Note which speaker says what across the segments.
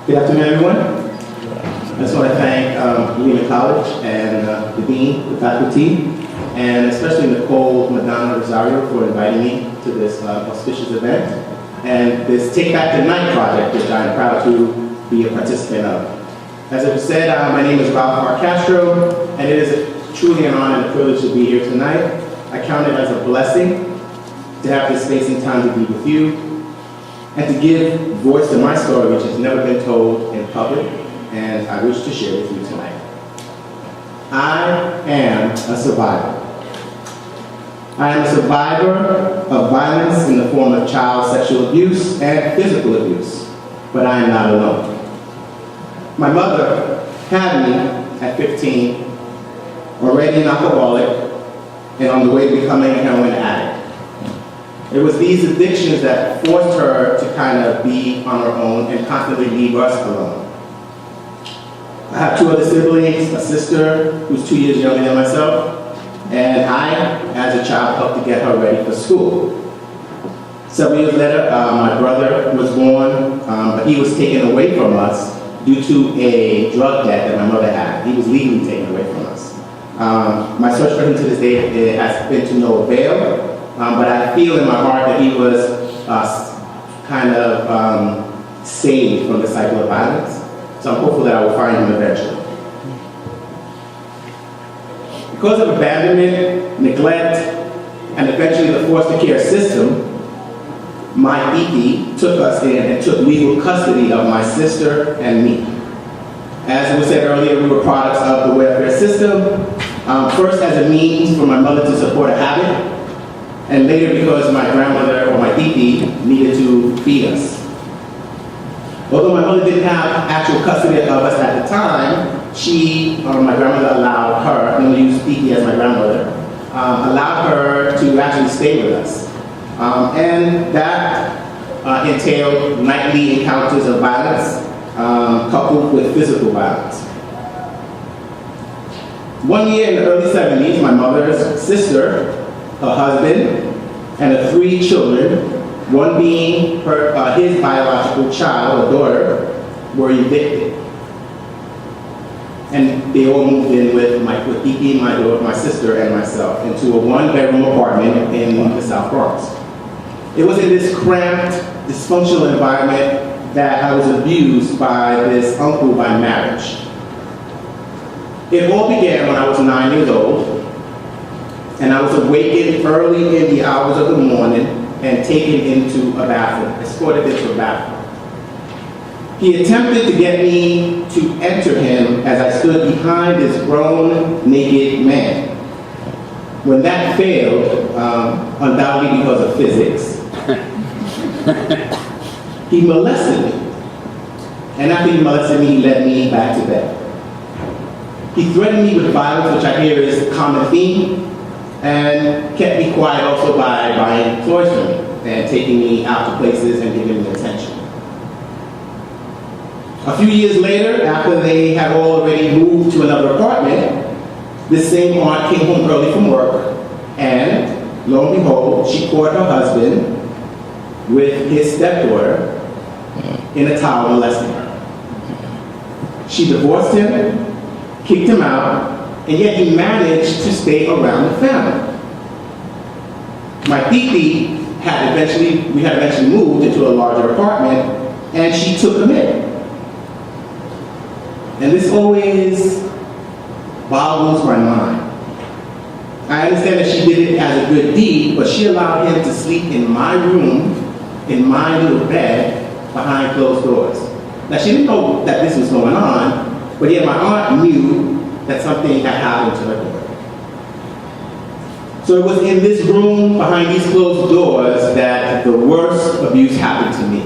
Speaker 1: Good afternoon, everyone. I just want to thank Lehman College and the Dean, the faculty, and especially Nicole Madonna Rosario for inviting me to this auspicious event and this Take Back the Night project, which I'm proud to be a participant of. As it was said, my name is Castro, and it is truly an honor and a privilege to be here tonight. I count it as a blessing to have this space and time to be with you, and to give voice to my story, which has never been told in public, and I wish to share with you tonight. I am a survivor. I am a survivor of violence in the form of child sexual abuse and physical abuse, but I am not alone. My mother had me at 15, already an alcoholic, and on the way to becoming a heroin addict. It was these addictions that forced her to kind of be on her own and constantly leave us alone. I have two other siblings, a sister who's 2 years younger than myself, and I, as a child, helped to get her ready for school. Several years later, my brother was born, but he was taken away from us due to a drug debt that my mother had. He was legally taken away from us. My search for him to this day has been to no avail. But I feel in my heart that he was saved from the cycle of violence. So I'm hopeful that I will find him eventually. Because of abandonment, neglect, and eventually the foster care system, my DP took us in and took legal custody of my sister and me. As was said earlier, we were products of the welfare system, first as a means for my mother to support a habit, and later because my grandmother or my DP needed to feed us. Although my mother didn't have actual custody of us at the time, my grandmother allowed her, I'm going to use DP as my grandmother, allowed her to actually stay with us. And that entailed nightly encounters of violence, coupled with physical violence. One year in the early 70s, my mother's sister, her husband, and the 3 children, one being his biological child, a daughter, were evicted. And they all moved in with DP, my daughter, my sister, and myself into a 1-bedroom apartment in the South Bronx. It was in this cramped, dysfunctional environment that I was abused by this uncle by marriage. It all began when I was 9 years old, and I was awakened early in the hours of the morning and taken into a bathroom, escorted into a bathroom. He attempted to get me to enter him as I stood behind this grown, naked man. When that failed, undoubtedly because of physics, he molested me. And after he molested me, he led me back to bed. He threatened me with violence, which I hear is a common theme, and kept me quiet also by buying toys for me and taking me out to places and giving me attention. A few years later, after they had already moved to another apartment, this same aunt came home early from work, and lo and behold, she caught her husband with his stepdaughter in a towel molesting her. She divorced him, kicked him out, and yet he managed to stay around the family. My DP we had eventually moved into a larger apartment, and she took him in. And this always boggles my mind. I understand that she did it as a good deed, but she allowed him to sleep in my room, in my little bed, behind closed doors. Now, she didn't know that this was going on, but yet my aunt knew that something had happened to her daughter. So it was in this room, behind these closed doors, that the worst abuse happened to me.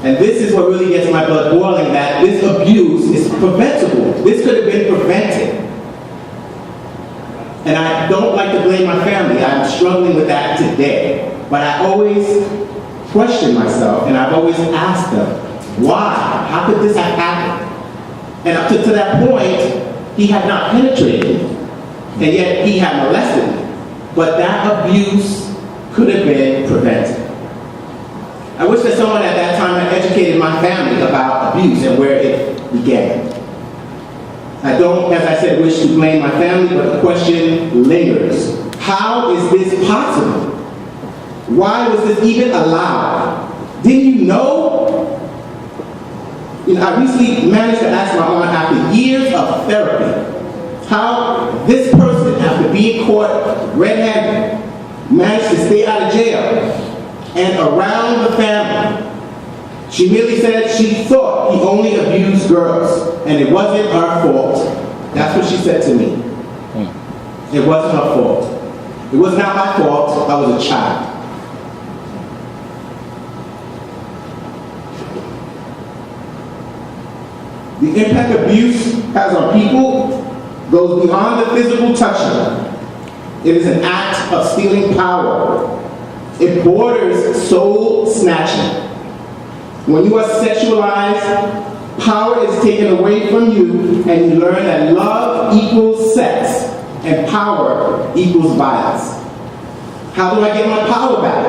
Speaker 1: And this is what really gets my blood boiling, that this abuse is preventable. This could have been prevented. And I don't like to blame my family. I'm struggling with that today. But I always question myself, and I've always asked them, why? How could this have happened? And up to that point, he had not penetrated me, and yet he had molested me. But that abuse could have been prevented. I wish that someone at that time had educated my family about abuse and where it began. I don't, as I said, wish to blame my family, but the question lingers. How is this possible? Why was this even allowed? Didn't you know? I recently managed to ask my aunt, after years of therapy, how this person, after being caught red-handed, managed to stay out of jail and around the family. She merely said she thought he only abused girls and it wasn't her fault. That's what she said to me. It wasn't her fault. It was not my fault. I was a child. The impact abuse has on people goes beyond the physical touching. It is an act of stealing power. It borders soul snatching. When you are sexualized, power is taken away from you and you learn that love equals sex and power equals violence. How do I get my power back?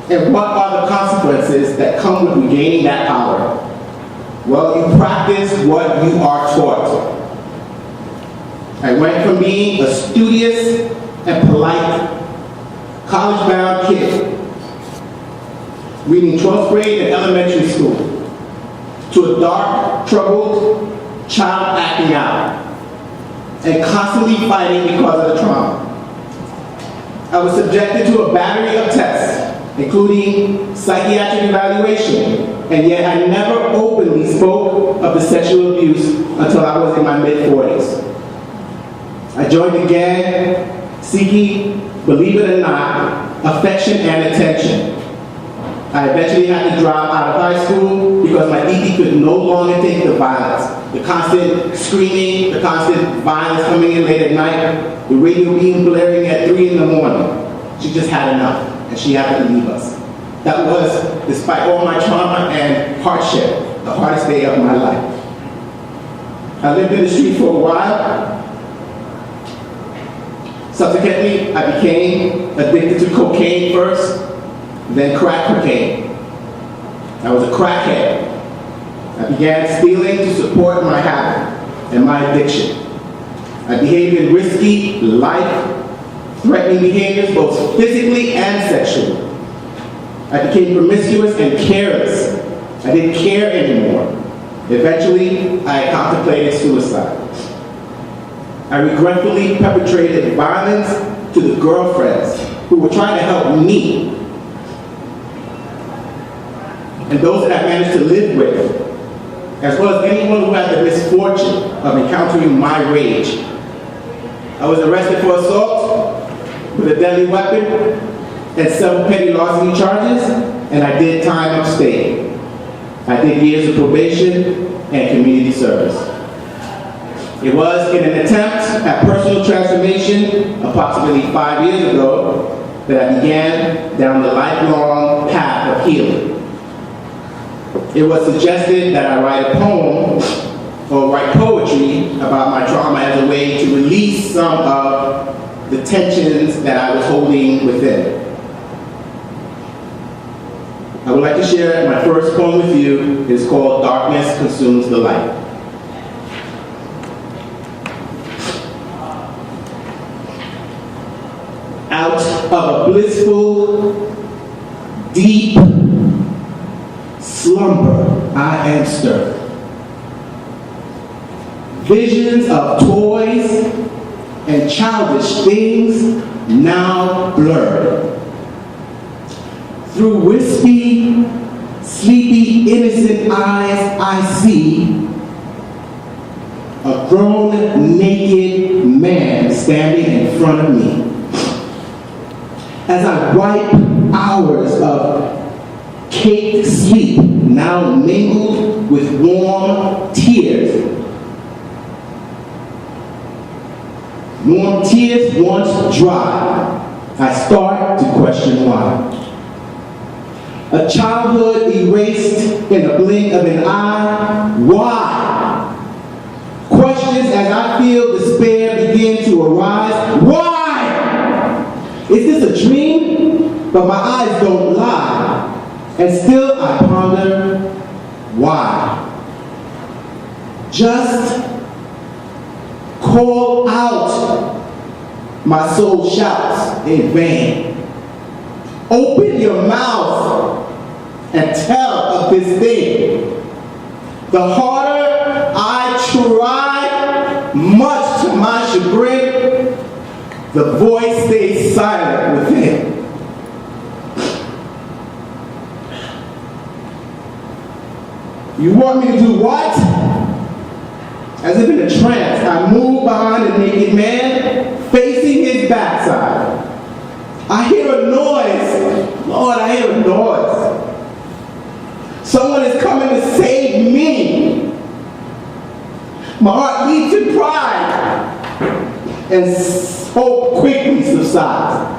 Speaker 1: And what are the consequences that come with regaining that power? Well, you practice what you are taught. I went from being a studious and polite, college-bound kid, reading 12th grade in elementary school, to a dark, troubled child acting out, and constantly fighting because of the trauma. I was subjected to a battery of tests, including psychiatric evaluation, and yet I never openly spoke of the sexual abuse until I was in my mid-40s. I joined the gang, seeking, believe it or not, affection and attention. I eventually had to drop out of high school because my ED could no longer take the violence. The constant screaming, the constant violence coming in late at night, the radio being blaring at 3 in the morning. She just had enough, and she had to leave us. That was, despite all my trauma and hardship, the hardest day of my life. I lived in the street for a while. Subsequently, I became addicted to cocaine first, then crack cocaine. I was a crackhead. I began stealing to support my habit and my addiction. I behaved in risky, life-threatening behaviors, both physically and sexually. I became promiscuous and careless. I didn't care anymore. Eventually, I contemplated suicide. I regretfully perpetrated violence to the girlfriends who were trying to help me and those that I managed to live with, as well as anyone who had the misfortune of encountering my rage. I was arrested for assault with a deadly weapon and several petty larceny charges, and I did time upstate. I did years of probation and community service. It was in an attempt at personal transformation approximately 5 years ago that I began down the lifelong path of healing. It was suggested that I write a poem or write poetry about my trauma as a way to release some of the tensions that I was holding within. I would like to share my first poem with you. It's called Darkness Consumes the Light. Out of a blissful, deep slumber, I am stirred. Visions of toys and childish things now blurred. Through wispy, sleepy, innocent eyes, I see a grown, naked man standing in front of me. As I wipe hours of caked sleep, now mingled with warm tears. Warm tears once dry, I start to question why. A childhood erased in a blink of an eye, why? Questions as I feel despair begin to arise, why? Is this a dream? But my eyes don't lie. And still I ponder Why? Just call out, my soul shouts in vain. Open your mouth and tell of this thing. The harder I try, much to my chagrin, the voice stays silent within. You want me to do what? As if in a trance, I move behind a naked man, facing his backside. I hear a noise. Lord, I hear a noise. Someone is coming to save me. My heart leaps in pride, and hope quickly subsides.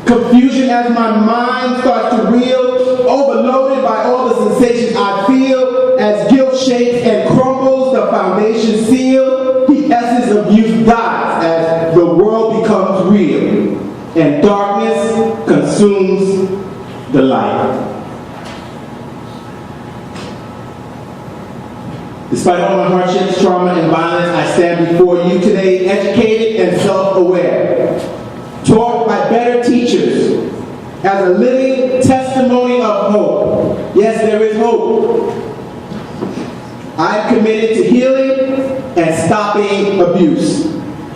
Speaker 1: Confusion as my mind starts to reel, overloaded by all the sensations I feel, as guilt shakes and crumbles the foundation seal, the essence of youth dies as the world becomes real, and darkness consumes the light. Despite all my hardships, trauma, and violence, I stand before you today educated and self-aware, taught by better teachers, as a living testimony of hope. Yes, there is hope. I'm committed to healing and stopping abuse.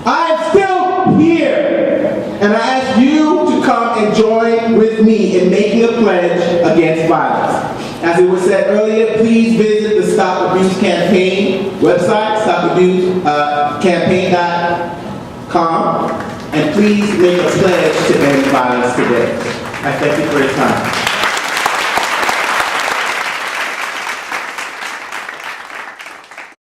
Speaker 1: I'm still here, and I ask you to come and join with me in making a pledge against violence. As it was said earlier, please visit the Stop Abuse Campaign website, stopabusecampaign.com, and please make a pledge to end violence today. I thank you for your time.